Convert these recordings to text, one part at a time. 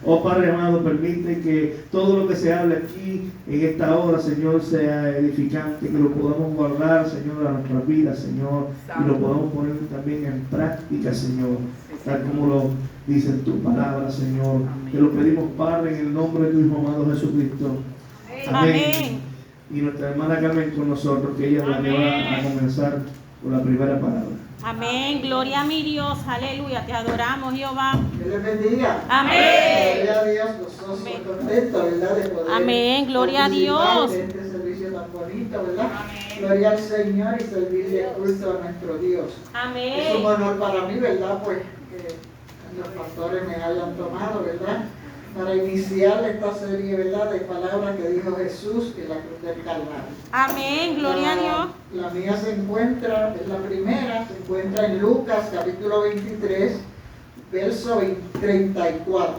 Oh Padre amado, permite que todo lo que se hable aquí en esta hora, Señor, sea edificante, que lo podamos guardar, Señor, a nuestras vidas, Señor, y lo podamos poner también en práctica, Señor, tal como lo dice en tu palabra, Señor. Te lo pedimos, Padre, en el nombre de tu Hijo amado Jesucristo. Amén. Y nuestra hermana Carmen con nosotros, que ella es la que va a comenzar con la primera palabra. Amén, gloria a mi Dios, aleluya, te adoramos, Jehová. Dios les bendiga. Amén. Gloria a Dios, gozoso y contento, ¿verdad? De poder Amén, gloria a participar Dios. de este servicio tan bonito, ¿verdad? Gloria al Señor y servirle culto a nuestro Dios. Es un Amén. honor para mí, ¿verdad? Pues que los pastores me hayan tomado, ¿verdad? Para iniciar esta serie, ¿verdad? De palabras que dijo Jesús en la cruz del Calvario. Amén, gloria a Dios. La mía se encuentra, es la primera, se encuentra en Lucas capítulo 23, verso 34.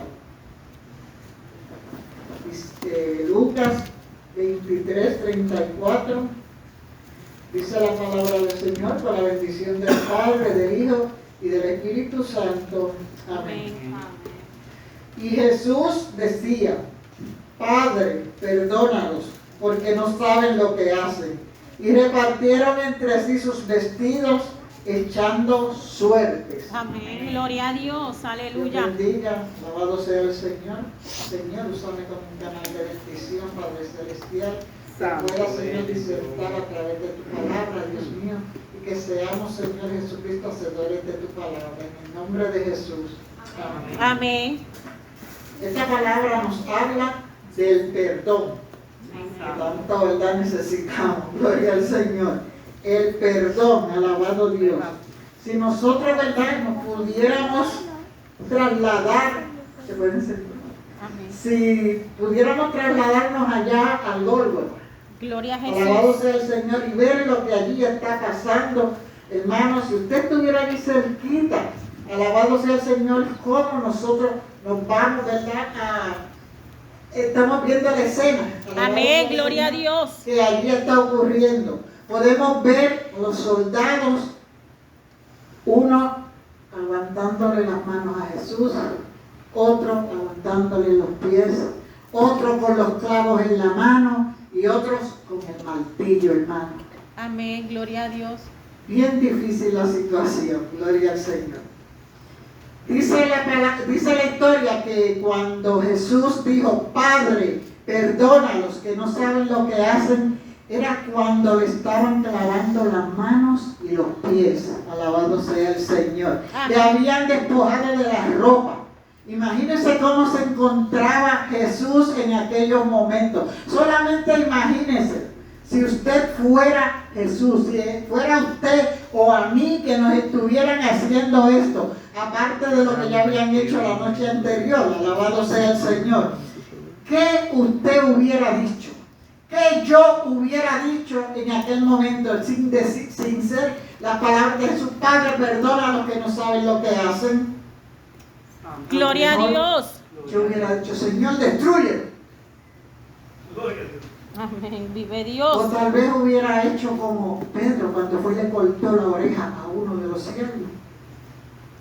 Lucas 23, 34. Dice la palabra del Señor, con la bendición del Padre, del Hijo y del Espíritu Santo. Amén. Y Jesús decía: Padre, perdónalos, porque no saben lo que hacen. Y repartieron entre sí sus vestidos, echando suertes. Amén, gloria a Dios, aleluya. Dios bendiga, alabado sea el Señor. Señor, úsame como un canal de bendición, Padre Celestial. Que pueda, Señor, disertar a través de tu palabra, Dios mío, y que seamos, Señor Jesucristo, hacedores de tu palabra. En el nombre de Jesús. Amén. Amén. Esta palabra nos habla del perdón. Que tanto, ¿verdad?, necesitamos. Gloria al Señor. El perdón, alabado Dios. Si nosotros, ¿verdad?, nos pudiéramos trasladar, ¿se pueden sentir? Amén. Si pudiéramos trasladarnos allá al Gólgota, Gloria a alabado Jesús. sea el Señor, y ver lo que allí está pasando, hermanos, si usted estuviera allí cerquita, alabado sea el Señor, cómo nosotros nos vamos, ¿verdad?, estamos viendo la escena. Amén, gloria a Dios. Que allí está ocurriendo. Podemos ver los soldados, uno aguantándole las manos a Jesús, otro aguantándole los pies, otro con los clavos en la mano y otros con el martillo, hermano. Amén, gloria a Dios. Bien difícil la situación, gloria al Señor. Dice la historia que cuando Jesús dijo: Padre, perdónalos que no saben lo que hacen, era cuando le estaban clavando las manos y los pies. Alabado sea el Señor. Amén. Le habían despojado de la ropa. Imagínense cómo se encontraba Jesús en aquellos momentos. Solamente imagínense. Si usted fuera Jesús, si fuera usted o a mí que nos estuvieran haciendo esto, aparte de lo que ya habían hecho la noche anterior, alabado sea el Señor, ¿qué usted hubiera dicho? ¿Qué yo hubiera dicho en aquel momento sin ser las palabras de Jesús? Padre, perdona a los que no saben lo que hacen. Gloria a Dios. Yo hubiera dicho: Señor, destruye. Amén, vive O Dios. tal vez hubiera hecho como Pedro cuando fue y le cortó la oreja a uno de los siervos.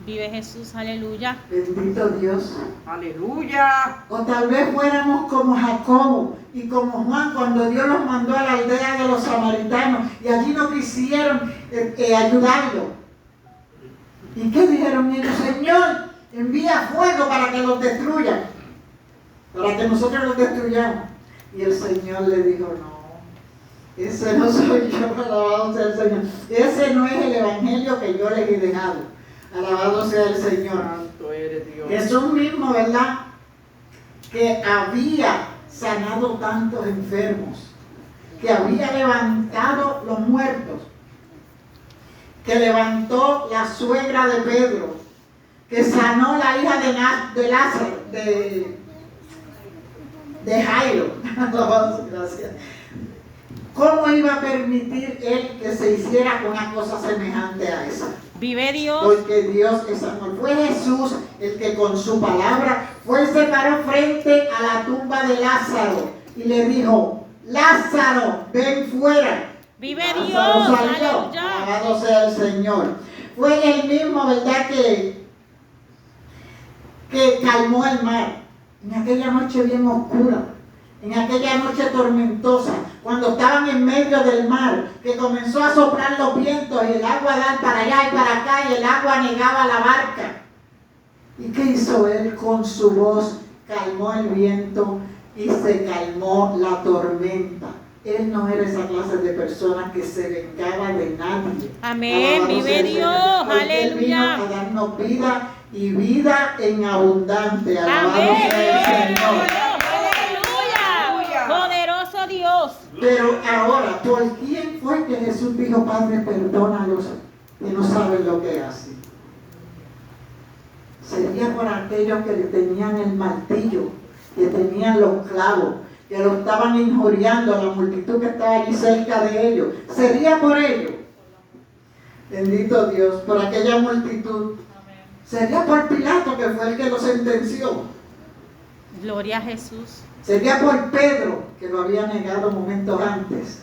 Vive Jesús, aleluya. Bendito Dios. Aleluya. O tal vez fuéramos como Jacobo y como Juan cuando Dios los mandó a la aldea de los samaritanos y allí no quisieron ayudarlo. ¿Y qué dijeron ellos? Señor, envía fuego para que los destruyan, para que nosotros los destruyamos. Y el Señor le dijo: no, ese no soy yo, alabado sea el Señor. Ese no es el evangelio que yo les he dejado. Alabado sea el Señor. Santo eres Dios. Jesús mismo, ¿verdad?, que había sanado tantos enfermos, que había levantado los muertos, que levantó la suegra de Pedro, que sanó la hija de Lázaro, de Jairo. Gracias. ¿Cómo iba a permitir él que se hiciera una cosa semejante a esa? Vive Dios. Porque Dios es amor. Fue Jesús el que con su palabra fue y se paró frente a la tumba de Lázaro y le dijo: Lázaro, ven fuera. Vive Lázaro Dios, salió. aleluya. Alabado sea el Señor. Fue él mismo, ¿verdad?, que calmó el mar. en aquella noche bien oscura, en aquella noche tormentosa, cuando estaban en medio del mar, que comenzó a soplar los vientos y el agua dar para allá y para acá y el agua anegaba la barca. ¿Y qué hizo él? Con su voz calmó el viento y se calmó la tormenta. Él no era esa clase de persona que se vengaba de nadie. Amén. Alabado Vive sea el Dios. Señor, porque Él vino Aleluya. a darnos vida y vida en abundante. Alabado Amén. sea el Señor. Aleluya. Poderoso Dios. Pero ahora, ¿por quién fue que Jesús dijo, Padre, perdónalos, que no saben lo que hacen? Sería por aquellos que le tenían el martillo, que tenían los clavos, que lo estaban injuriando a la multitud que estaba allí cerca de ellos. Sería por ellos. Bendito Dios, por aquella multitud. Sería por Pilato, que fue el que lo sentenció. Gloria a Jesús. Sería por Pedro, que lo había negado momentos antes.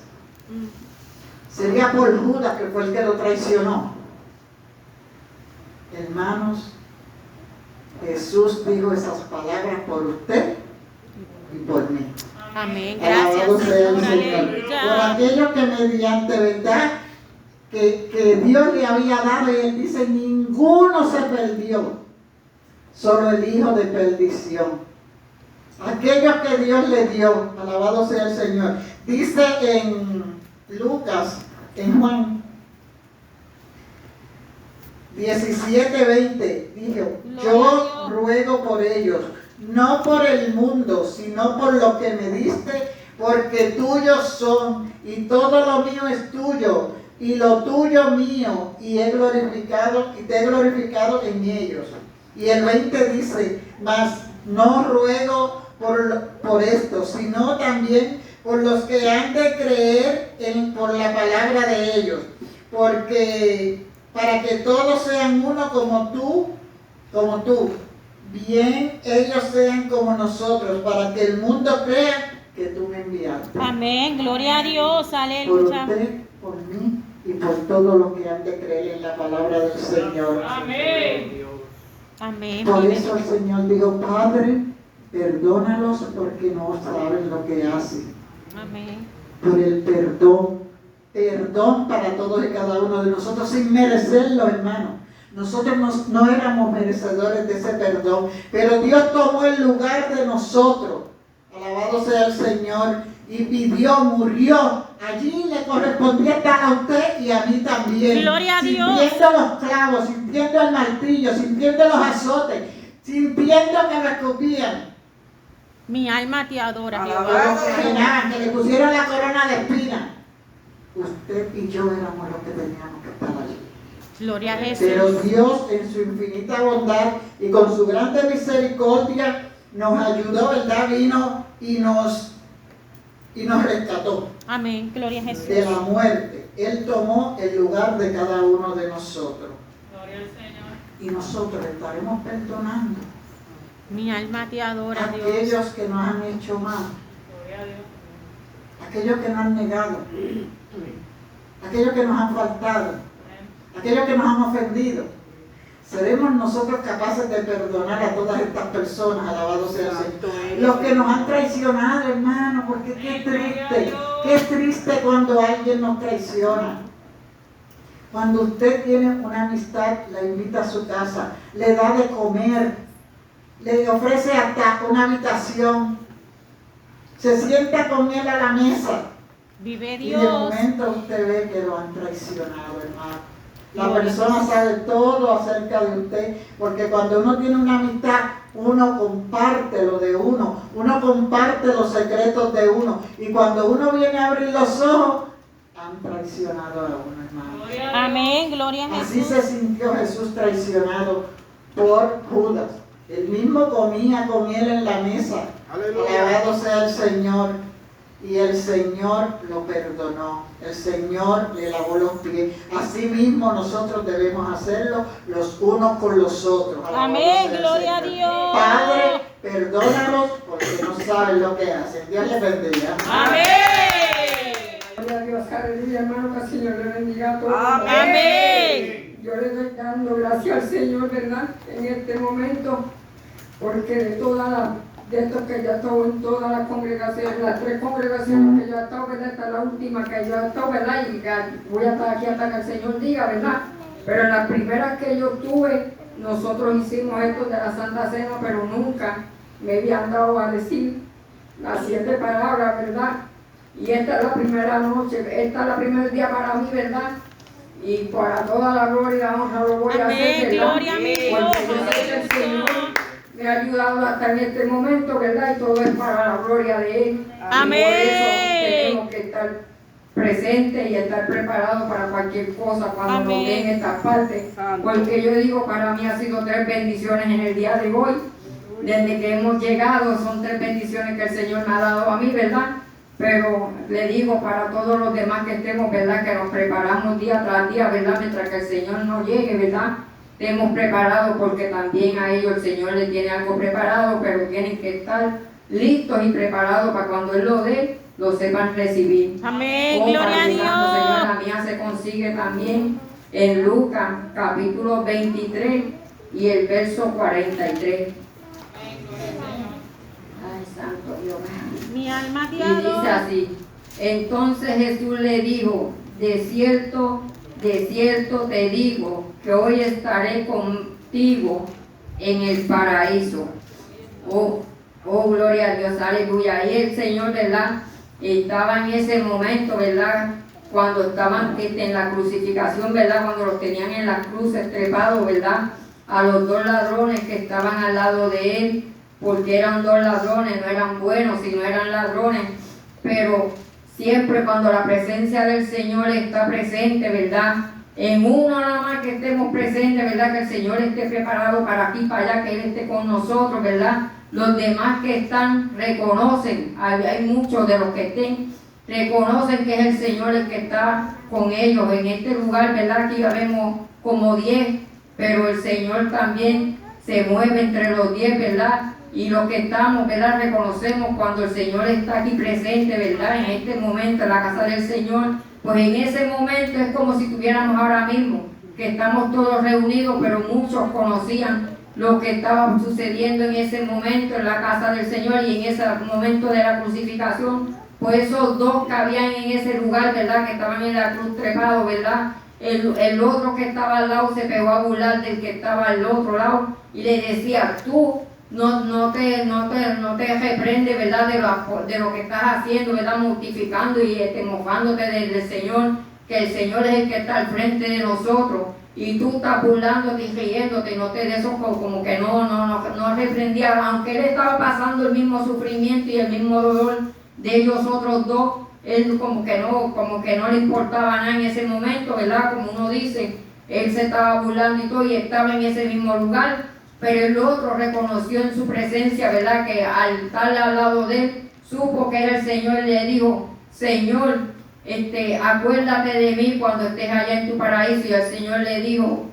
Sería por Judas, que fue el que lo traicionó. Hermanos, Jesús dijo esas palabras por usted y por mí. Amén. Alabado Gracias, sea el Señor. Señor. Por Aleluya. aquello que mediante verdad que Dios le había dado, y él dice, ninguno se perdió, solo el hijo de perdición. Aquello que Dios le dio, alabado sea el Señor. Dice en Lucas, en Juan 17:20, dijo, yo ruego por ellos, no por el mundo, sino por lo que me diste, porque tuyos son, y todo lo mío es tuyo, y lo tuyo mío, y te he glorificado en ellos. Y el 20 dice, mas no ruego por esto, sino también por los que han de creer por la palabra de ellos, porque para que todos sean uno como tú, bien ellos sean como nosotros, para que el mundo crea que tú me enviaste. Amén. Gloria a Dios. Por Aleluya. usted, por mí y por todos los que han de creer en la palabra del Señor. Amén. Por Vive eso el Señor dijo, Padre, perdónalos porque no saben lo que hacen. Amén. Por el perdón para todos y cada uno de nosotros sin merecerlo, hermano. Nosotros no éramos merecedores de ese perdón, pero Dios tomó el lugar de nosotros. Alabado sea el Señor. Y vivió, murió. Allí le correspondía estar a usted y a mí también. Gloria a Dios. Sintiendo los clavos, sintiendo el martillo, sintiendo los azotes, sintiendo que lo escupían. Mi alma te adora, Que Jehová. lo condenaban, que le pusieron la corona de espinas. Usted y yo éramos los que teníamos que estar allí. Gloria a Pero Jesús. Dios en su infinita bondad y con su grande misericordia nos ayudó, ¿verdad? Vino y nos rescató Amén. Gloria a de Jesús. la muerte. Él tomó el lugar de cada uno de nosotros. Gloria al Señor. Y nosotros estaremos perdonando Mi alma te adora, a Dios. aquellos que nos han hecho mal, Gloria a Dios. aquellos que nos han negado, aquellos que nos han faltado, aquellos que nos han ofendido. ¿Seremos nosotros capaces de perdonar a todas estas personas? Alabado sea el Señor. Los que nos han traicionado, hermano, porque qué triste cuando alguien nos traiciona. Cuando usted tiene una amistad, la invita a su casa, le da de comer, le ofrece hasta una habitación, se sienta con él a la mesa. Vive Y de Dios. momento usted ve que lo han traicionado, hermano. La persona sabe todo acerca de usted, porque cuando uno tiene una amistad, uno comparte lo de uno comparte los secretos de uno, y cuando uno viene a abrir los ojos, han traicionado a uno, hermano. Amén. Gloria a Así Jesús. se sintió Jesús traicionado por Judas. Él mismo comía con él en la mesa. Alabado sea el Señor. Y el Señor lo perdonó. El Señor le lavó los pies. Así mismo nosotros debemos hacerlo los unos con los otros. Alabado Amén. sea el Gloria a Señor. Dios. Padre, perdónalos porque no saben lo que hacen. Dios les bendiga. Amén. Gloria a Dios, aleluya, hermano, que el Señor le bendiga a todos. Amén. Yo le doy dando gracias al Señor, ¿verdad? En este momento, porque de estos que yo he estado en todas las congregaciones, las 3 congregaciones que yo he estado, ¿verdad? Esta es la última que yo he estado, ¿verdad? Y ya voy a estar aquí hasta que el Señor diga, ¿verdad? Pero en las primeras que yo tuve, nosotros hicimos esto de la Santa Cena, pero nunca me habían dado a decir las 7 palabras, ¿verdad? Y esta es la primera noche, esta es la primer día para mí, ¿verdad? Y para toda la gloria y la honra lo voy a hacer, Amén, ¿verdad? gloria a mi Dios, Porque yo sé que el Señor me ha ayudado hasta en este momento, ¿verdad? Y todo es para la gloria de Él. Amén. Y por eso tenemos que estar presentes y estar preparados para cualquier cosa cuando nos Amén. den estas partes. Santo. Porque yo digo, para mí ha sido 3 bendiciones en el día de hoy. Desde que hemos llegado, son 3 bendiciones que el Señor me ha dado a mí, ¿verdad? Pero le digo para todos los demás que estemos, ¿verdad? Que nos preparamos día tras día, ¿verdad? Mientras que el Señor no llegue, ¿verdad? Estemos preparados porque también a ellos el Señor les tiene algo preparado, pero tienen que estar listos y preparados para cuando Él lo dé, lo sepan recibir. Amén, Oh, gloria a Padre Santo, Señor, Dios. la mía se consigue también en Lucas capítulo 23 y el verso 43. Ay, santo Dios. Mi alma te Y dice adora. así: entonces Jesús le dijo, de cierto te digo, que hoy estaré contigo en el paraíso. Oh, gloria a Dios, aleluya. Y el Señor, ¿verdad? Estaba en ese momento, ¿verdad? Cuando estaban en la crucificación, ¿verdad? Cuando los tenían en las cruces trepados, ¿verdad? A los 2 ladrones que estaban al lado de Él, porque eran 2 ladrones, no eran buenos, sino eran ladrones. Pero siempre cuando la presencia del Señor está presente, ¿verdad? En uno nada más que estemos presentes, ¿verdad? Que el Señor esté preparado para aquí, para allá, que Él esté con nosotros, ¿verdad? Los demás que están reconocen, hay muchos de los que estén, reconocen que es el Señor el que está con ellos. En este lugar, ¿verdad? Aquí ya vemos como 10, pero el Señor también se mueve entre los 10, ¿verdad? Y los que estamos, ¿verdad? Reconocemos cuando el Señor está aquí presente, ¿verdad? En este momento, en la casa del Señor, pues en ese momento es como si estuviéramos ahora mismo, que estamos todos reunidos, pero muchos conocían lo que estaba sucediendo en ese momento en la casa del Señor y en ese momento de la crucificación. Pues esos 2 que habían en ese lugar, ¿verdad? Que estaban en la cruz trepados, ¿verdad? El otro que estaba al lado se pegó a burlar del que estaba al otro lado y le decía: tú no te reprende, ¿verdad? De lo que estás haciendo, ¿verdad? Mortificando y mofándote del Señor, que el Señor es el que está al frente de nosotros. Y tú estás burlándote y riéndote, y no te de eso como que no reprendía, aunque él estaba pasando el mismo sufrimiento y el mismo dolor de ellos otros 2, él como que no le importaba nada en ese momento, ¿verdad? Como uno dice, él se estaba burlando y todo, y estaba en ese mismo lugar, pero el otro reconoció en su presencia, ¿verdad? Que al estar al lado de él, supo que era el Señor y le dijo: Señor, acuérdate de mí cuando estés allá en tu paraíso. Y el Señor le dijo: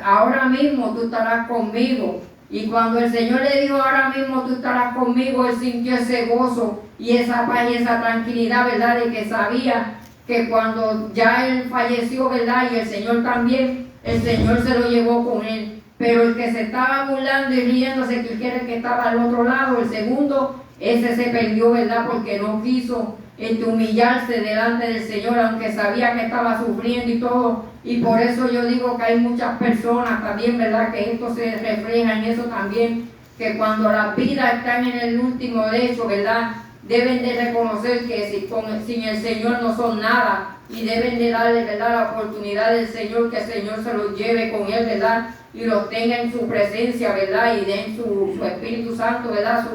ahora mismo tú estarás conmigo. Y cuando el Señor le dijo: ahora mismo tú estarás conmigo, él sintió ese gozo y esa paz y esa tranquilidad, ¿verdad? De que sabía que cuando ya él falleció, ¿verdad? Y el Señor también, el Señor se lo llevó con él. Pero el que se estaba burlando y riéndose, que era el que estaba al otro lado, el segundo, ese se perdió, ¿verdad? Porque no quiso humillarse delante del Señor, aunque sabía que estaba sufriendo y todo. Y por eso yo digo que hay muchas personas también, ¿verdad? Que esto se refleja en eso también, que cuando las vidas están en el último derecho, ¿verdad? Deben de reconocer que sin el Señor no son nada, y deben de darle, ¿verdad?, la oportunidad del Señor, que el Señor se los lleve con Él, ¿verdad? Y los tenga en su presencia, ¿verdad? Y den su Espíritu Santo, ¿verdad?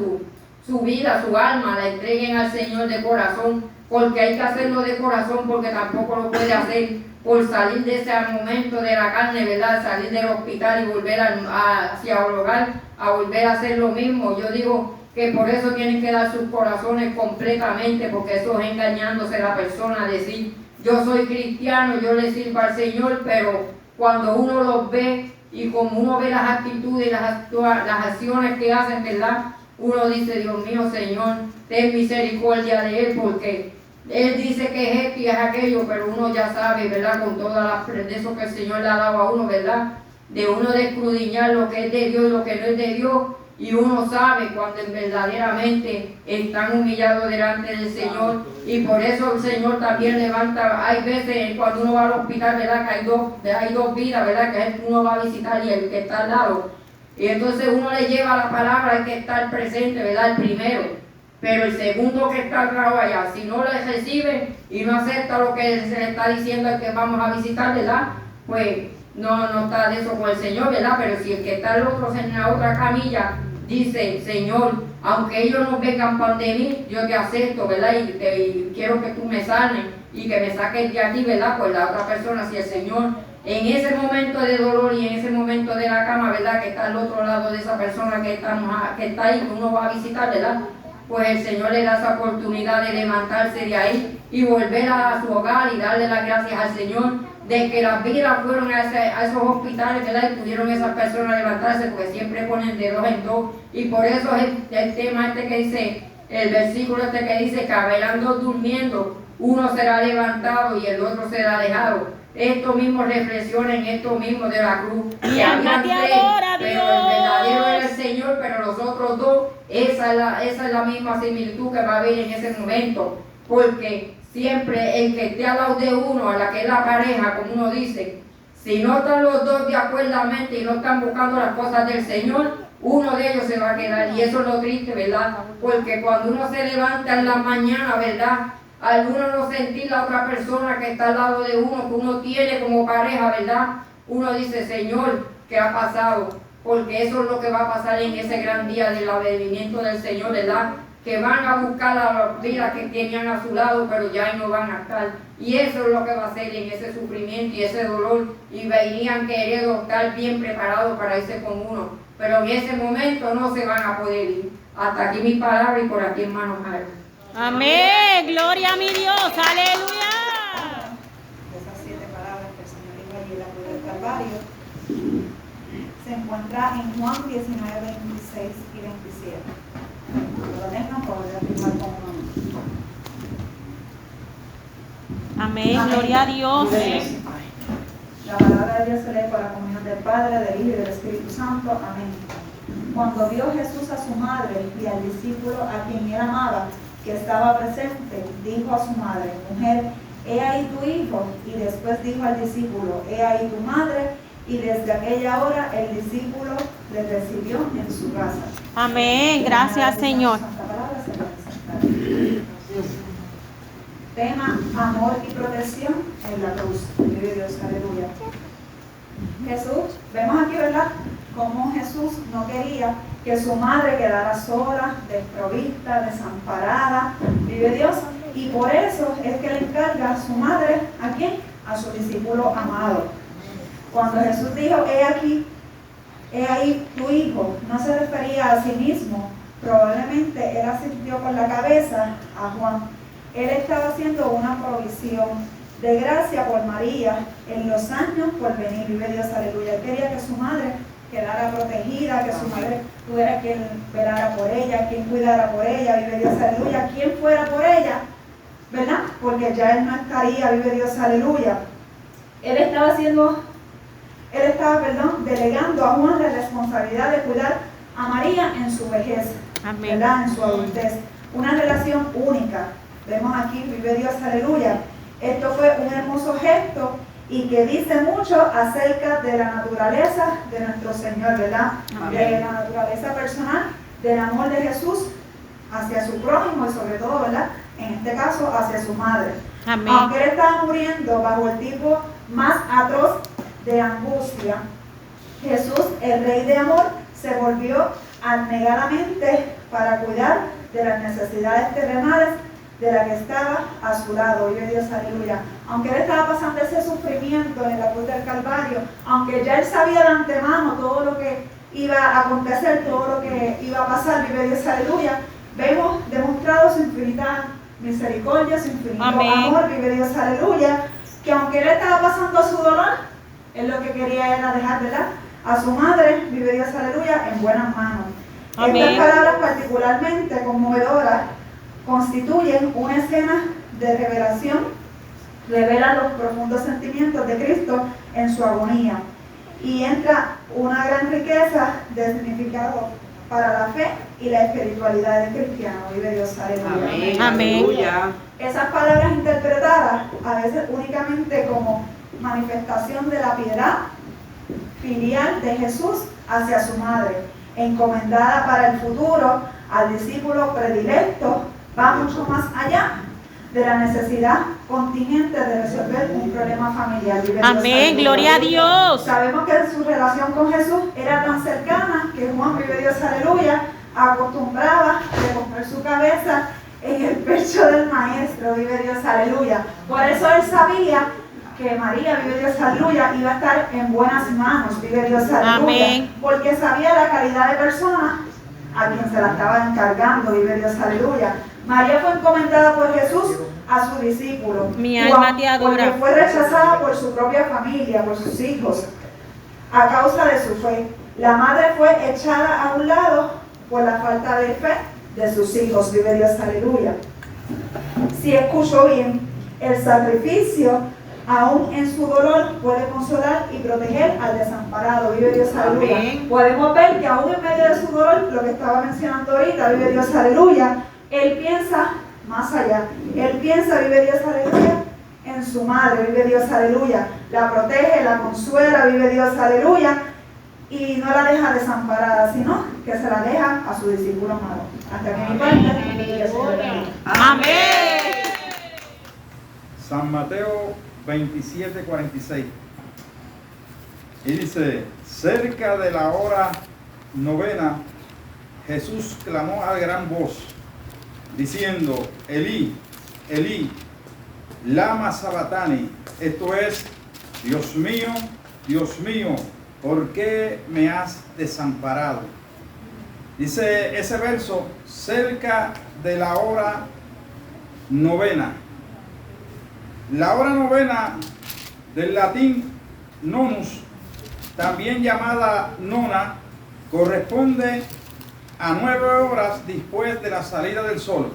Su vida, su alma, la entreguen al Señor de corazón, porque hay que hacerlo de corazón, porque tampoco lo puede hacer por salir de ese momento de la carne, ¿verdad? Salir del hospital y volver hacia el hogar, a volver a hacer lo mismo. Yo digo que por eso tienen que dar sus corazones completamente, porque eso es engañándose la persona, decir: yo soy cristiano, yo le sirvo al Señor, pero cuando uno los ve y como uno ve las actitudes y las acciones que hacen, ¿verdad? Uno dice: Dios mío, Señor, ten misericordia de él, porque él dice que es esto y es aquello, pero uno ya sabe, ¿verdad? Con todas las de eso que el Señor le ha dado a uno, ¿verdad? De uno de escudriñar lo que es de Dios y lo que no es de Dios, y uno sabe cuando verdaderamente están humillados delante del Señor, y por eso el Señor también levanta. Hay veces cuando uno va al hospital, ¿verdad?, que hay dos vidas, ¿verdad?, que uno va a visitar y el que está al lado, y entonces uno le lleva la palabra, hay que estar presente, ¿verdad?, el primero, pero el segundo que está al lado allá, si no le recibe y no acepta lo que se le está diciendo al que vamos a visitar, ¿verdad?, pues no está de eso con el Señor, ¿verdad? Pero si el que está el otro en la otra camilla dice: Señor, aunque ellos no vengan pan de mí, yo te acepto, ¿verdad? Y quiero que tú me sanes y que me saques de aquí, ¿verdad? Pues la otra persona, si el Señor en ese momento de dolor y en ese momento de la cama, ¿verdad?, que está al otro lado de esa persona que está ahí, que uno va a visitar, ¿verdad?, pues el Señor le da esa oportunidad de levantarse de ahí y volver a su hogar y darle las gracias al Señor de que las vidas fueron a esos hospitales, ¿verdad?, y pudieron esas personas levantarse, porque siempre ponen de dos en dos. Y por eso es el tema que dice, el versículo que dice: cabalgando durmiendo, uno será levantado y el otro será dejado. Esto mismo reflexiona en esto mismo de la cruz, que había tres, pero el verdadero era el Señor, pero los otros dos, esa es la misma similitud que va a haber en ese momento, porque siempre el que esté al lado de uno, a la que es la pareja, como uno dice, si no están los dos de acuerdamente y no están buscando las cosas del Señor, uno de ellos se va a quedar. Y eso es lo triste, ¿verdad? Porque cuando uno se levanta en la mañana, ¿verdad?, al uno no sentir la otra persona que está al lado de uno, que uno tiene como pareja, ¿verdad?, uno dice: Señor, ¿qué ha pasado? Porque eso es lo que va a pasar en ese gran día del advenimiento del Señor, ¿verdad?, que van a buscar la vida que tenían a su lado, pero ya no van a estar. Y eso es lo que va a ser en ese sufrimiento y ese dolor. Y venían queriendo estar bien preparados para irse con uno, pero en ese momento no se van a poder ir. Hasta aquí mi palabra y por aquí hermano Jairo. Amén. Gloria a mi Dios. Aleluya. Esas 7 palabras que el Señor dijo allí en la cruz del Calvario se encuentra en Juan 19, 26 y 27. Lo tengan por afirmar con un Amén. Gloria a Dios. La palabra de Dios se lee por la comunión del Padre, del Hijo y del Espíritu Santo. Amén. Cuando vio Jesús a su madre y al discípulo a quien él amaba, que estaba presente, dijo a su madre: Mujer, he ahí tu hijo. Y después dijo al discípulo: He ahí tu madre. Y desde aquella hora el discípulo le recibió en su casa. Amén. Gracias, Señor. Santa palabra se puede sentar. Tema: amor y protección en la cruz. Vive Dios, aleluya. Jesús, vemos aquí, ¿verdad?, cómo Jesús no quería que su madre quedara sola, desprovista, desamparada. Vive Dios. Y por eso es que le encarga a su madre, ¿a quién? A su discípulo amado. Cuando Jesús dijo: He aquí, he ahí tu hijo, no se refería a sí mismo. Probablemente él asintió con la cabeza a Juan. Él estaba haciendo una provisión de gracia por María en los años por venir. Vive Dios, aleluya. Él quería que su madre quedara protegida, que su madre tuviera quien velara por ella, quien cuidara por ella. Vive Dios, aleluya. Quien fuera por ella, ¿verdad? Porque ya él no estaría. Vive Dios, aleluya. Él estaba delegando a Juan la responsabilidad de cuidar a María en su vejez, Amén. ¿verdad?, en su adultez. Una relación única. Vemos aquí, vive Dios, aleluya. Esto fue un hermoso gesto y que dice mucho acerca de la naturaleza de nuestro Señor, ¿verdad? Amén. De la naturaleza personal, del amor de Jesús hacia su prójimo y sobre todo, ¿verdad?, en este caso hacia su madre. Amén. Aunque él estaba muriendo bajo el tipo más atroz de angustia, Jesús, el Rey de amor, se volvió abnegadamente para cuidar de las necesidades terrenales de la que estaba a su lado. Vive Dios, aleluya. Aunque él estaba pasando ese sufrimiento en la cruz del Calvario, aunque ya él sabía de antemano todo lo que iba a acontecer, todo lo que iba a pasar, vive Dios, aleluya, vemos demostrado su infinita misericordia, su infinito amor, vive Dios, aleluya, que aunque él estaba pasando su dolor, él lo que quería era dejar, ¿verdad?, a su madre, vive Dios, aleluya, en buenas manos. Amén. Estas palabras particularmente conmovedoras constituyen una escena de revelación, revelan los profundos sentimientos de Cristo en su agonía y entra una gran riqueza de significado para la fe y la espiritualidad del cristiano. Vive Dios, aleluya. Amén. Amén. Aleluya. Esas palabras interpretadas a veces únicamente como manifestación de la piedad filial de Jesús hacia su madre, encomendada para el futuro al discípulo predilecto, va mucho más allá de la necesidad contingente de resolver un problema familiar. Vive Dios, Amén, aleluya. gloria a Dios. Sabemos que su relación con Jesús era tan cercana que Juan, vive Dios, aleluya, acostumbraba a recoger su cabeza en el pecho del maestro, vive Dios, aleluya. Por eso él sabía que María, vive Dios, aleluya, iba a estar en buenas manos, vive Dios, aleluya. Amén. Porque sabía la calidad de persona a quien se la estaba encargando, vive Dios, aleluya. María fue encomendada por Jesús a su discípulo. Mi alma te adora. Porque fue rechazada por su propia familia, por sus hijos, a causa de su fe. La madre fue echada a un lado por la falta de fe de sus hijos, vive Dios, aleluya. Si escuchó bien, el sacrificio, aún en su dolor, puede consolar y proteger al desamparado, vive Dios, aleluya. Amén. Podemos ver que aún en medio de su dolor, lo que estaba mencionando ahorita, vive Dios, aleluya, él piensa más allá. Él piensa, vive Dios, aleluya, en su madre, vive Dios, aleluya. La protege, la consuela, vive Dios, aleluya. Y no la deja desamparada, sino que se la deja a su discípulo amado. Hasta que mi parte, y que se le bendiga. Amén. San Mateo 27:46. Y dice, cerca de la hora novena, Jesús clamó a gran voz, diciendo, Elí, Elí, lama sabatani. Esto es, Dios mío, ¿por qué me has desamparado? Dice ese verso, cerca de la hora novena. La hora novena, del latín nonus, también llamada nona, corresponde a 9 horas después de la salida del sol.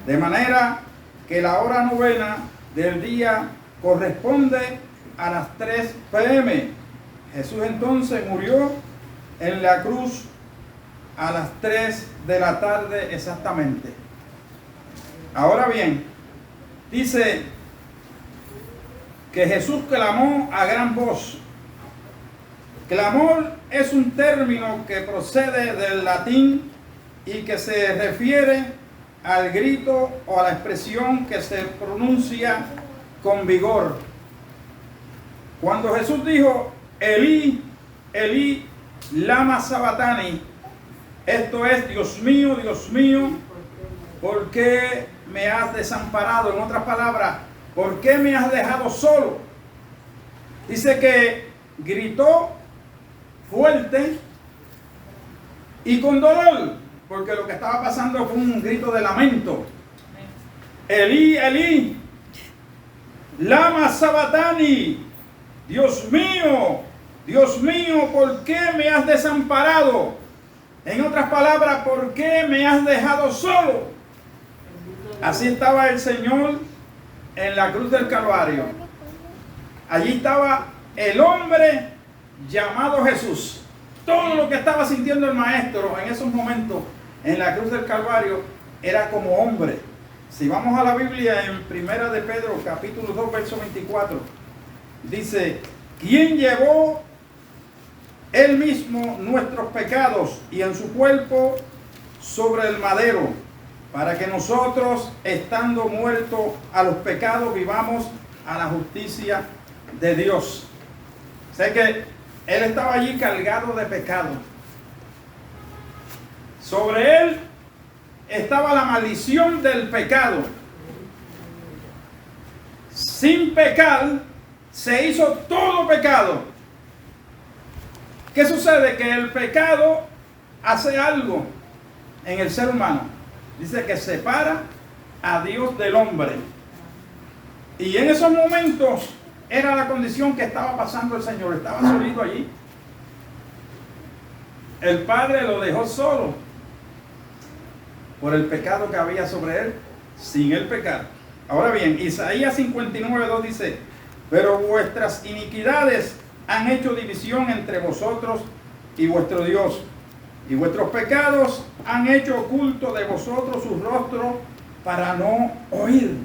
De manera que la hora novena del día corresponde a las 3 p.m. Jesús entonces murió en la cruz a las 3 de la tarde exactamente. Ahora bien, dice que Jesús clamó a gran voz. Clamor es un término que procede del latín y que se refiere al grito o a la expresión que se pronuncia con vigor. Cuando Jesús dijo, Elí, Elí, lama sabatani, esto es, Dios mío, ¿por qué me has desamparado? En otras palabras, ¿por qué me has dejado solo? Dice que gritó fuerte y con dolor, porque lo que estaba pasando fue un grito de lamento. Elí, Elí, lama sabatani, Dios mío, ¿por qué me has desamparado? En otras palabras, ¿por qué me has dejado solo? Así estaba el Señor en la cruz del Calvario. Allí estaba el hombre llamado Jesús. Todo lo que estaba sintiendo el maestro en esos momentos en la cruz del Calvario era como hombre. Si vamos a la Biblia en 1 de Pedro capítulo 2 verso 24, dice, ¿quién llevó él mismo nuestros pecados y en su cuerpo sobre el madero, para que nosotros, estando muertos a los pecados, vivamos a la justicia de Dios? Sé que él estaba allí cargado de pecado. Sobre él estaba la maldición del pecado. Sin pecar se hizo todo pecado. ¿Qué sucede? Que el pecado hace algo en el ser humano. Dice que separa a Dios del hombre. Y en esos momentos era la condición que estaba pasando el Señor. Estaba solito allí. El Padre lo dejó solo por el pecado que había sobre él, sin él pecar. Ahora bien, Isaías 59:2 dice, pero vuestras iniquidades han hecho división entre vosotros y vuestro Dios. y vuestros pecados han hecho oculto de vosotros su rostro para no oír.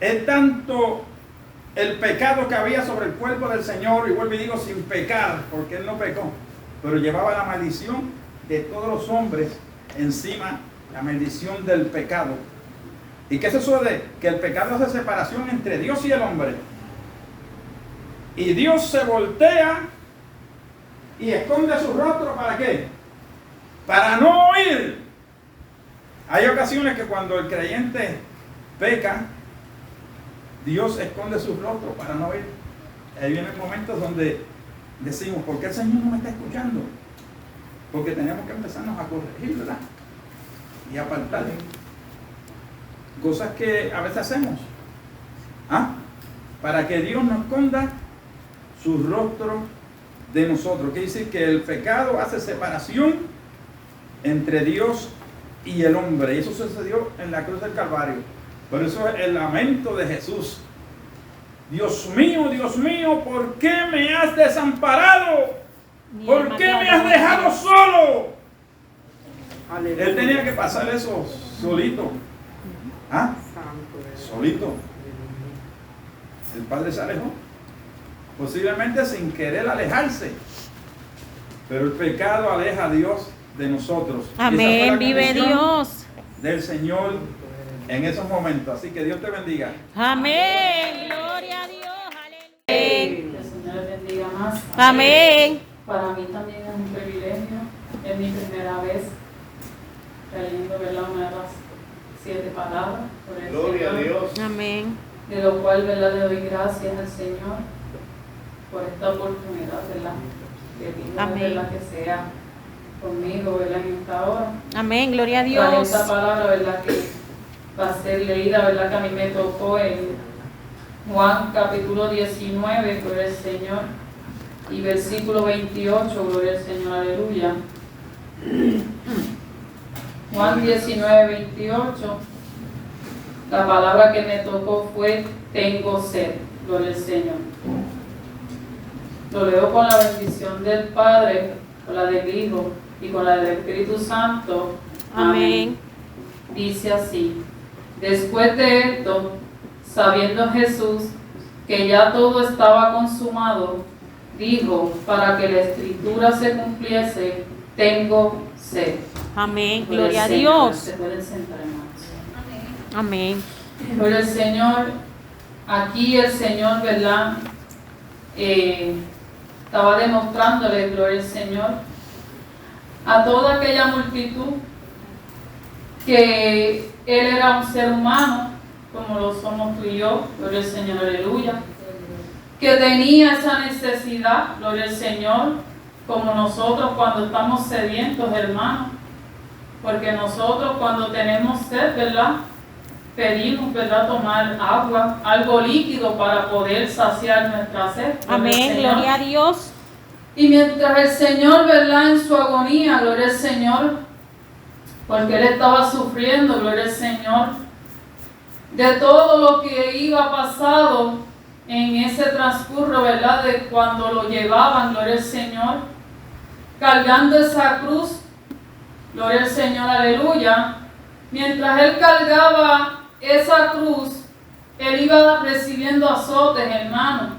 Es tanto el pecado que había sobre el cuerpo del Señor, y vuelvo y digo sin pecar, porque Él no pecó, pero llevaba la maldición de todos los hombres encima, la maldición del pecado. ¿Y qué se sucede? Que el pecado hace separación entre Dios y el hombre. Y Dios se voltea y esconde su rostro, ¿para qué? Para no oír. Hay ocasiones que cuando el creyente peca, Dios esconde su rostro para no oír. Ahí vienen momentos donde decimos, ¿por qué el Señor no me está escuchando? Porque tenemos que empezarnos a corregir, ¿verdad? Y apartar cosas que a veces hacemos, para que Dios no esconda su rostro de nosotros. Quiere decir que el pecado hace separación entre Dios y el hombre, y eso sucedió en la cruz del Calvario. Por eso es el lamento de Jesús: Dios mío, ¿por qué me has desamparado? ¿Por qué me has dejado solo? Aleluya. Él tenía que pasar eso solito. Solito. El Padre se alejó, posiblemente sin querer alejarse, pero el pecado aleja a Dios de nosotros. Amén, vive Dios. Del Señor en esos momentos. Así que Dios te bendiga. Amén, gloria a Dios, aleluya. Que el Señor les bendiga más. Amén. Para mí también es un privilegio, es mi primera vez trayendo, ¿verdad?, una de las 7 palabras por el Gloria a Señor, Dios. Amén. de lo cual, ¿verdad?, le doy gracias al Señor por esta oportunidad, ¿verdad?, que pido, Amén. ¿verdad?, que sea conmigo, ¿verdad?, en esta hora. Amén, gloria a Para Dios. esta palabra, ¿verdad?, que va a ser leída, ¿verdad?, que a mí me tocó en Juan capítulo 19, gloria al Señor, y versículo 28, gloria al Señor, aleluya. Juan 19, 28, la palabra que me tocó fue: tengo sed, gloria al Señor. Lo leo con la bendición del Padre, con la del Hijo y con la del Espíritu Santo. Amén. Dice así: después de esto, sabiendo Jesús que ya todo estaba consumado, dijo, para que la escritura se cumpliese: tengo sed. Amén, Gloria gloria a al Señor. Dios. Se pueden sentar, hermanos. Amén. Gloria al Señor. Aquí el Señor, ¿verdad?, estaba demostrándole, gloria al Señor, a toda aquella multitud que Él era un ser humano, como lo somos tú y yo, gloria al Señor, aleluya, que tenía esa necesidad, gloria al Señor, como nosotros cuando estamos sedientos, hermanos, porque nosotros cuando tenemos sed, ¿verdad?, pedimos, ¿verdad?, tomar agua, algo líquido para poder saciar nuestra sed. Gloria al Amén, Señor. gloria a Dios. Y mientras el Señor, ¿verdad?, en su agonía, gloria al Señor, porque Él estaba sufriendo, gloria al Señor, de todo lo que iba pasado en ese transcurso, ¿verdad?, de cuando lo llevaban, gloria al Señor, cargando esa cruz, gloria al Señor, aleluya. Mientras Él cargaba esa cruz, Él iba recibiendo azotes, hermano.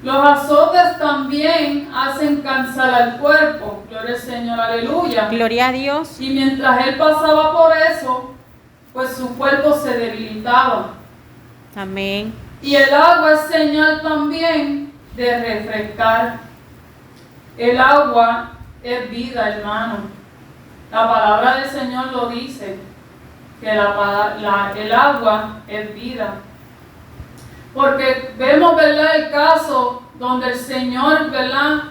Los azotes también hacen cansar al cuerpo, gloria al Señor, aleluya. Gloria a Dios. Y mientras Él pasaba por eso, pues su cuerpo se debilitaba. Amén. Y el agua es señal también de refrescar. El agua es vida, hermano. La palabra del Señor lo dice, que el agua es vida. Porque vemos, ¿verdad?, el caso donde el Señor, ¿verdad?,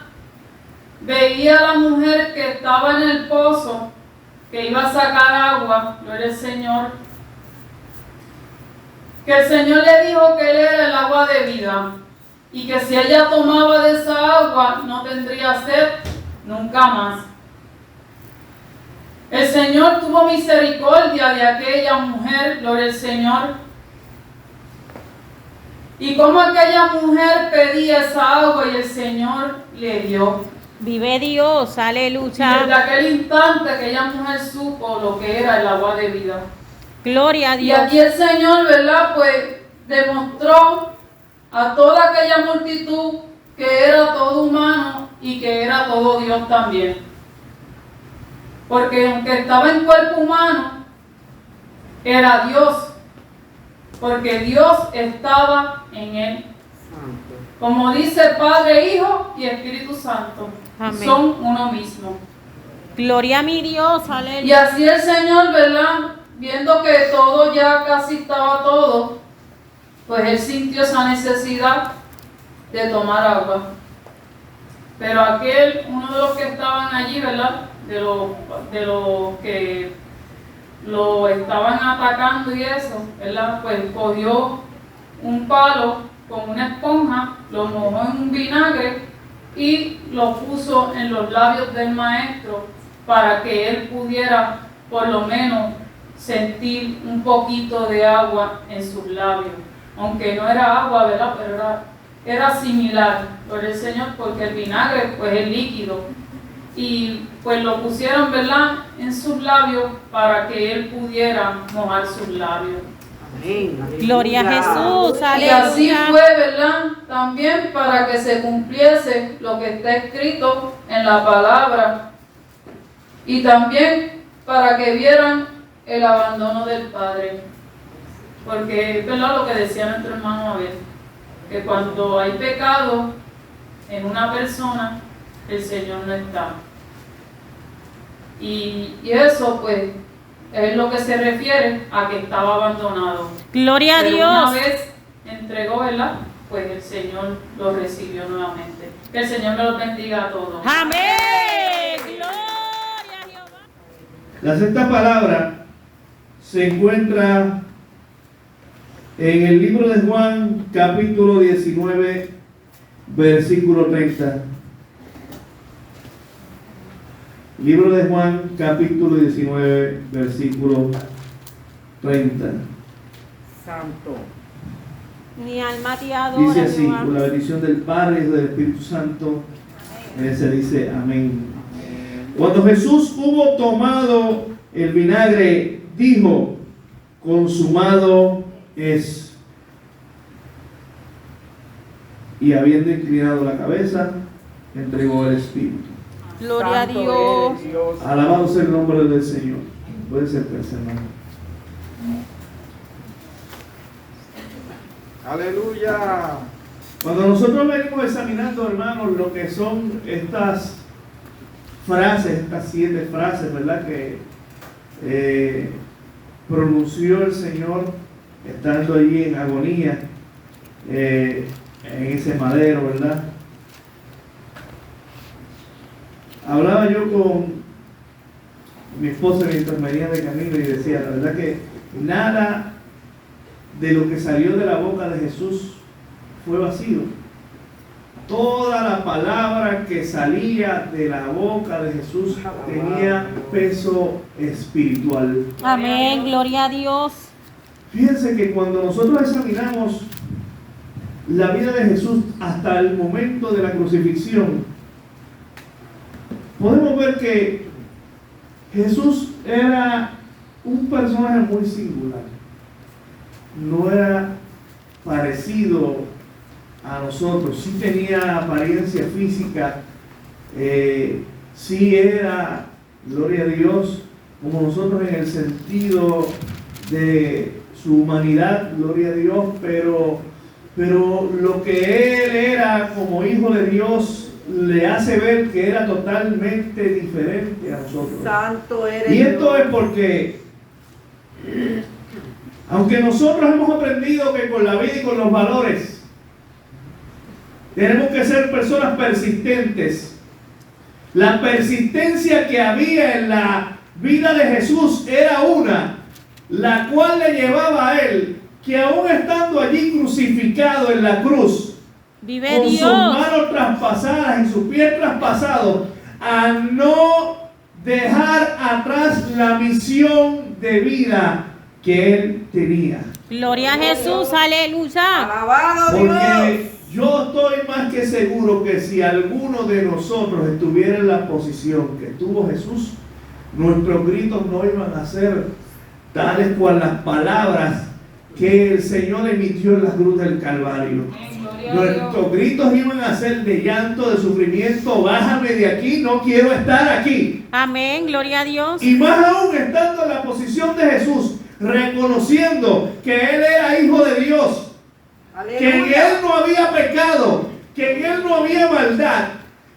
veía a la mujer que estaba en el pozo, que iba a sacar agua, gloria al Señor, que el Señor le dijo que Él era el agua de vida y que si ella tomaba de esa agua no tendría sed nunca más. El Señor tuvo misericordia de aquella mujer, gloria al Señor. Y como aquella mujer pedía esa agua y el Señor le dio. Vive Dios, Y desde aleluya. aquel instante aquella mujer supo lo que era el agua de vida. Gloria a Y Dios. aquí el Señor, ¿verdad? Pues demostró a toda aquella multitud que era todo humano y que era todo Dios también. Porque aunque estaba en cuerpo humano, era Dios. Porque Dios estaba en él. Como dice Padre, Hijo y Espíritu Santo. Amén. Son uno mismo. Gloria a mi Dios, Y aleluya. así el Señor, ¿verdad? Viendo que todo ya casi estaba todo, pues él sintió esa necesidad de tomar agua. Pero uno de los que estaban allí, ¿verdad? De los que lo estaban atacando y eso, ¿verdad? Pues cogió un palo con una esponja, lo mojó en un vinagre y lo puso en los labios del maestro para que él pudiera por lo menos sentir un poquito de agua en sus labios. Aunque no era agua, ¿verdad? Pero era similar por el Señor, porque el vinagre pues es líquido. Y pues lo pusieron, ¿verdad?, en sus labios para que él pudiera mojar sus labios. Gloria a Jesús, Y así aleluya. fue, ¿verdad? También para que se cumpliese lo que está escrito en la palabra. Y también para que vieran el abandono del Padre. Porque es verdad lo que decía nuestro hermano Abel, que cuando hay pecado en una persona, el Señor no está. Y eso pues es lo que se refiere a que estaba abandonado. Gloria a Pero una Dios. vez entregó, ¿verdad? Pues el Señor lo recibió nuevamente. Que el Señor me los bendiga a todos. Amén. Gloria a Jehová. La sexta palabra se encuentra en el libro de Juan, capítulo 19, versículo 30. Libro de Juan, capítulo 19, versículo 30. Santo. Mi alma te adora, Dice así, Jehová. con la bendición del Padre y del Espíritu Santo, se dice amén. Cuando Jesús hubo tomado el vinagre, dijo, consumado es. Y habiendo inclinado la cabeza, entregó el Espíritu. Gloria a Santo Dios. eres, Dios. Alabado sea el nombre del Señor. Puede ser hermano. Aleluya. Cuando nosotros venimos examinando, hermanos, lo que son estas frases, estas 7 frases, ¿verdad? Que pronunció el Señor estando allí en agonía, en ese madero, ¿verdad? Hablaba yo con mi esposa mientras venía de camino y decía, la verdad que nada de lo que salió de la boca de Jesús fue vacío. Toda la palabra que salía de la boca de Jesús tenía peso espiritual. Amén. Gloria a Dios. Fíjense que cuando nosotros examinamos la vida de Jesús hasta el momento de la crucifixión, podemos ver que Jesús era un personaje muy singular. No era parecido a nosotros, sí tenía apariencia física, sí era, gloria a Dios, como nosotros en el sentido de su humanidad, gloria a Dios, pero lo que él era como hijo de Dios le hace ver que era totalmente diferente a nosotros. Santo eres, Y esto Dios. es porque, aunque nosotros hemos aprendido que con la vida y con los valores tenemos que ser personas persistentes, la persistencia que había en la vida de Jesús era una, la cual le llevaba a él, que aún estando allí crucificado en la cruz, Vive con sus Dios. manos traspasadas y sus pies traspasados, a no dejar atrás la misión de vida que él tenía. Gloria a Jesús, aleluya. Alabado Porque Dios. Yo estoy más que seguro que si alguno de nosotros estuviera en la posición que tuvo Jesús, nuestros gritos no iban a ser tales cual las palabras que el Señor emitió en la cruz del Calvario. Nuestros gritos iban a ser de llanto, de sufrimiento. Bájame de aquí, no quiero estar aquí. Amén, gloria a Dios. Y más aún estando en la posición de Jesús, reconociendo que Él era hijo de Dios, que en Él no había pecado, que en Él no había maldad,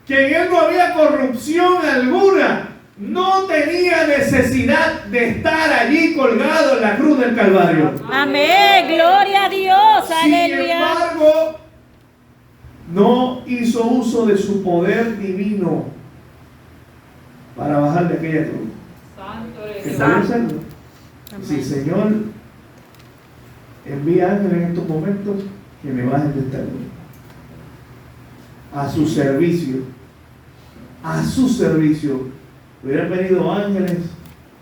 que en Él no había corrupción alguna. No tenía necesidad de estar allí colgado en la cruz del Calvario. Amén, gloria a Dios, Sin aleluya. embargo, no hizo uso de su poder divino para bajar de aquella cruz. Santo ¿Que eres. podía hacerlo? Sí, Señor, envía ángeles en estos momentos que me bajen de esta cruz. A su servicio. A su servicio. Hubieran venido ángeles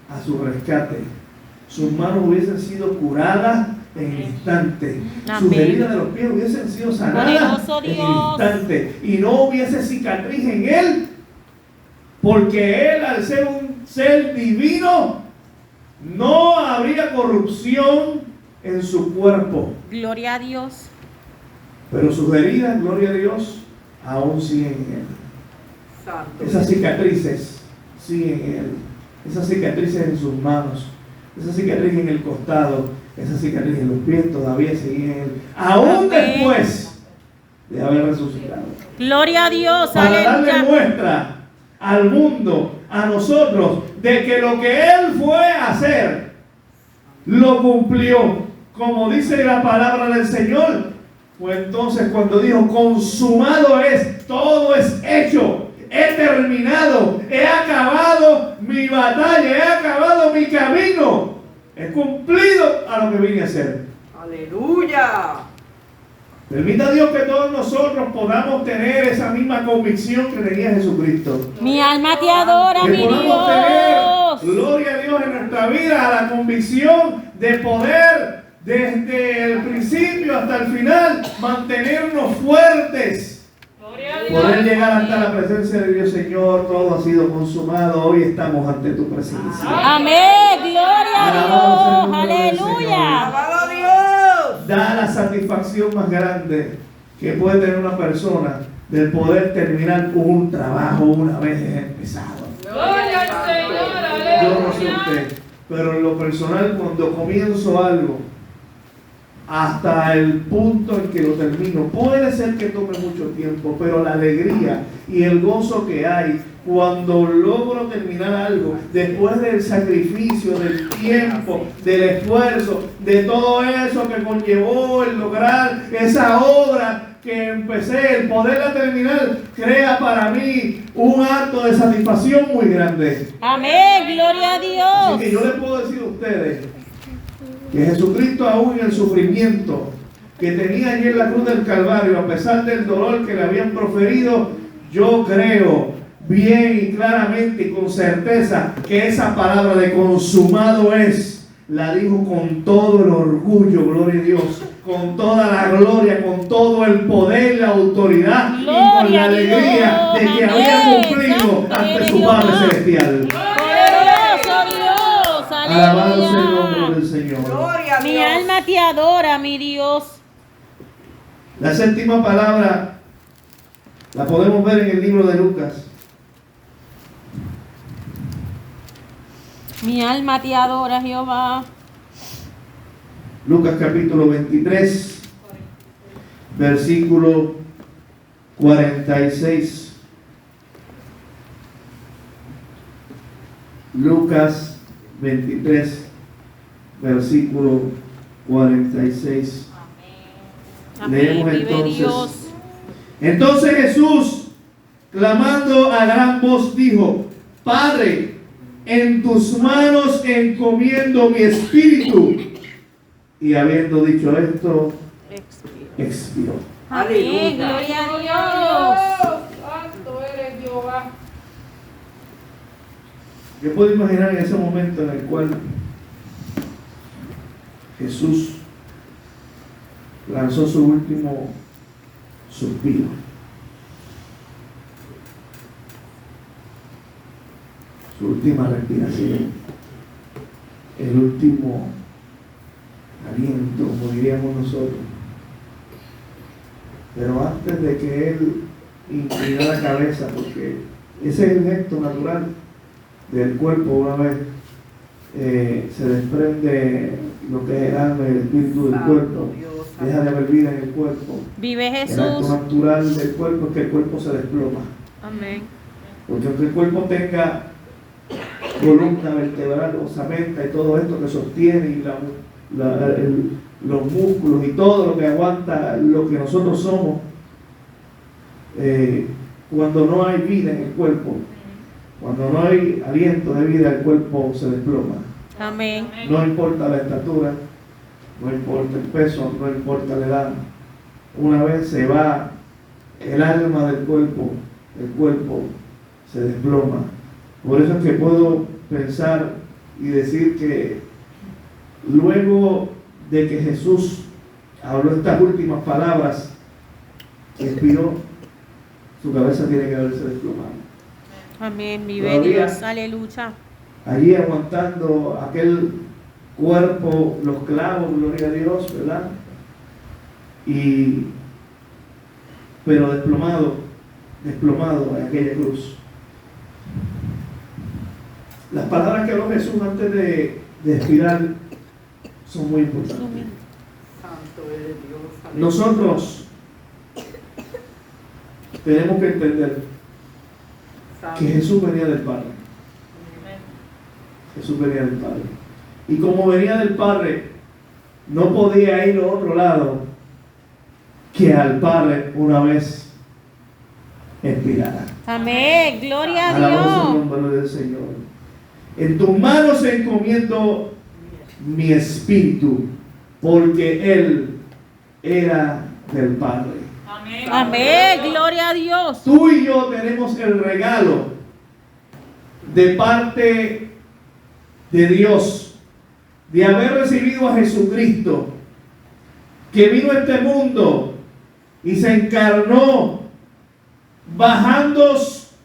a su rescate. Sus manos hubiesen sido curadas en el instante. Sus Amén. heridas de los pies hubiesen sido sanadas Poderoso en el Dios. instante. Y no hubiese cicatriz en él, porque él, al ser un ser divino, no habría corrupción en su cuerpo. Gloria a Dios. Pero sus heridas, gloria a Dios, aún siguen en él. Santo. Esas cicatrices siguen en él. Esas cicatrices en sus manos, esas cicatrices en el costado, esas cicatrices en los pies todavía siguen en él. Aún Amén. después de haber resucitado. Gloria a Dios, Para darle aleluya. muestra al mundo, a nosotros, de que lo que Él fue a hacer, lo cumplió. Como dice la palabra del Señor, fue entonces cuando dijo, consumado es, todo es hecho. He terminado, he acabado mi batalla, he acabado mi camino, he cumplido a lo que vine a hacer. Aleluya. Permita Dios que todos nosotros podamos tener esa misma convicción que tenía Jesucristo. Mi alma te adora, Que mi podamos tener, Dios. gloria a Dios, en nuestra vida, a la convicción de poder desde el principio hasta el final mantenernos fuertes. Gloria a Dios. Poder llegar hasta la presencia de Dios. Señor, todo ha sido consumado. Hoy estamos ante tu presencia. Amén, gloria Alabado sea el a nombre del Dios, Señor. aleluya. Alabado a Dios. Da la satisfacción más grande que puede tener una persona del poder terminar un trabajo una vez empezado. Gloria al Señor, Yo no sé aleluya. usted, pero en lo personal, cuando comienzo algo hasta el punto en que lo termino, puede ser que tome mucho tiempo, pero la alegría y el gozo que hay cuando logro terminar algo, después del sacrificio, del tiempo, del esfuerzo, de todo eso que conllevó el lograr esa obra que empecé, el poderla terminar, crea para mí un acto de satisfacción muy grande. Amén, gloria a Así Dios. que yo les puedo decir a ustedes que Jesucristo, aún en el sufrimiento que tenía allí en la cruz del Calvario, a pesar del dolor que le habían proferido, yo creo bien y claramente y con certeza que esa palabra de consumado es, la dijo con todo el orgullo, gloria a Dios, con toda la gloria, con todo el poder, la autoridad y con Gloria la a alegría de que Dios, había amén. cumplido Santo ante eres su Dios. Padre Celestial. Poderoso Dios, Alabado sea el nombre aleluya. del Señor. Gloria a Mi Dios. alma te adora, mi Dios. La séptima palabra la podemos ver en el libro de Lucas. Mi alma te adora, Jehová. Lucas capítulo 23, versículo 46. Lucas 23, versículo 46. Leemos Amén, vive entonces. Dios. Entonces Jesús, clamando a gran voz, dijo: Padre, en tus manos encomiendo mi espíritu. Y habiendo dicho esto, expiró. Amén, Aleluya. gloria a Dios. Santo eres Jehová. Yo puedo imaginar en ese momento en el cual Jesús lanzó su suspiro. Su última respiración, el último aliento, como diríamos nosotros. Pero antes de que él inclinara la cabeza, porque ese es el gesto natural del cuerpo, una vez se desprende lo que es el alma y el espíritu del cuerpo, deja de haber vida en el cuerpo. Vive El acto Jesús. natural del cuerpo es que el cuerpo se desploma. Amén. Porque aunque el cuerpo tenga columna vertebral, osamenta y todo esto que sostiene, y los músculos y todo lo que aguanta lo que nosotros somos, cuando no hay vida en el cuerpo, cuando no hay aliento de vida, el cuerpo se desploma. Amén. No importa la estatura, no importa el peso, no importa la edad. Una vez se va el alma del cuerpo, el cuerpo se desploma. Por eso es que puedo pensar y decir que luego de que Jesús habló estas últimas palabras, expiró, su cabeza tiene que haberse desplomado. Amén. Vive Todavía. Dios. Aleluya. Allí aguantando aquel cuerpo, los clavos, gloria a Dios, ¿verdad? Pero desplomado en aquella cruz. Las palabras que habló Jesús antes de expirar son muy importantes. Santo eres Dios. aleluya. Nosotros tenemos que entender Santo. que Jesús venía del Padre. Jesús venía del Padre. Y como venía del Padre, no podía ir a otro lado que al Padre una vez expirara. Amén. Gloria a Alabamos el Dios. nombre del Señor. En tus manos encomiendo mi espíritu, porque Él era del Padre. Amén. Amén. Gloria a Dios. Tú y yo tenemos el regalo de parte de Dios de haber recibido a Jesucristo, que vino a este mundo y se encarnó, bajando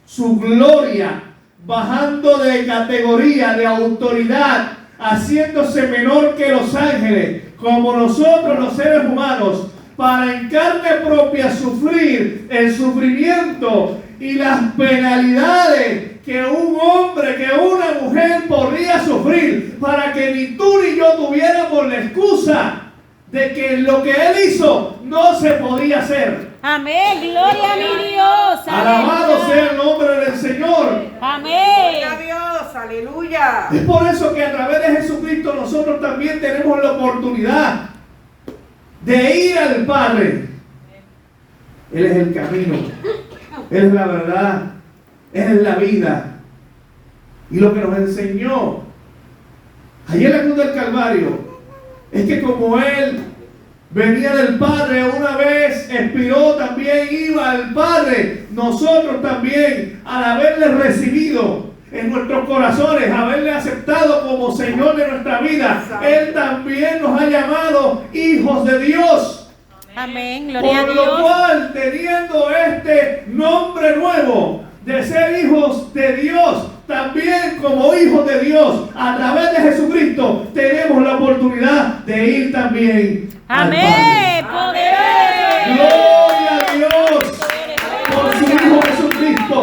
su gloria, bajando de categoría, de autoridad, haciéndose menor que los ángeles, como nosotros los seres humanos, para en carne propia sufrir el sufrimiento y las penalidades que un hombre, que una mujer podría sufrir, para que ni tú ni yo tuviéramos la excusa de que lo que Él hizo no se podía hacer. Amén. Gloria a mi Dios. Alabado Aleluya. sea el nombre del Señor. Amén. Gloria a Dios. Aleluya. Es por eso que a través de Jesucristo nosotros también tenemos la oportunidad de ir al Padre. Él es el camino, Él es la verdad, Él es la vida. Y lo que nos enseñó allí en la cruz del Calvario es que como Él venía del Padre, una vez expiró, también iba al Padre. Nosotros también, al haberle recibido en nuestros corazones, haberle aceptado como Señor de nuestra vida, Él también nos ha llamado hijos de Dios. Amén. Gloria a Por lo Dios. cual, teniendo este nombre nuevo de ser hijos de Dios, también como hijos de Dios, a través de Jesucristo, tenemos la oportunidad de ir también al Amén. Padre. Poder. Gloria a Dios por su Hijo Jesucristo.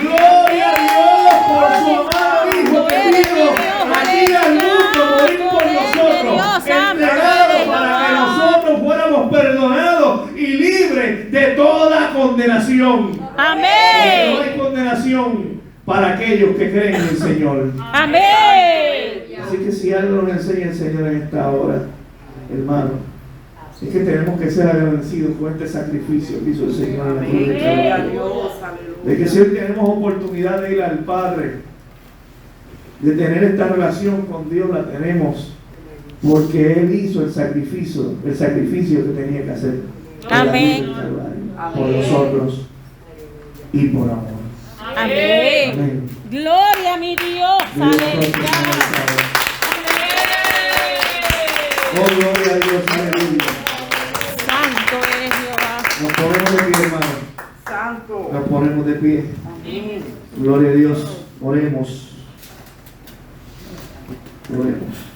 Gloria a Dios por su amado Hijo que vino aquí al mundo, morir por nosotros, entregado para que nosotros fuéramos perdonados y libres de toda condenación. Porque no Amén. hay condenación para aquellos que creen en el Señor. Amén. Así que si algo nos enseña el Señor en esta hora, hermano, es que tenemos que ser agradecidos con este sacrificio que hizo el Señor en la cruz del Gloria a Calvario. Dios. Aleluya. De que si hoy tenemos oportunidad de ir al Padre, de tener esta relación con Dios, la tenemos porque Él hizo el sacrificio que tenía que hacer en la cruz Amén. del Calvario, por nosotros y por amor. Amén. Amén. Gloria a mi Dios. Dios Aleluya. Oh, gloria a Dios, aleluya. Santo eres Jehová. Nos podemos ponemos de pie, hermano. Santo. Nos ponemos de pie. Amén. Gloria a Dios. Oremos. Oremos.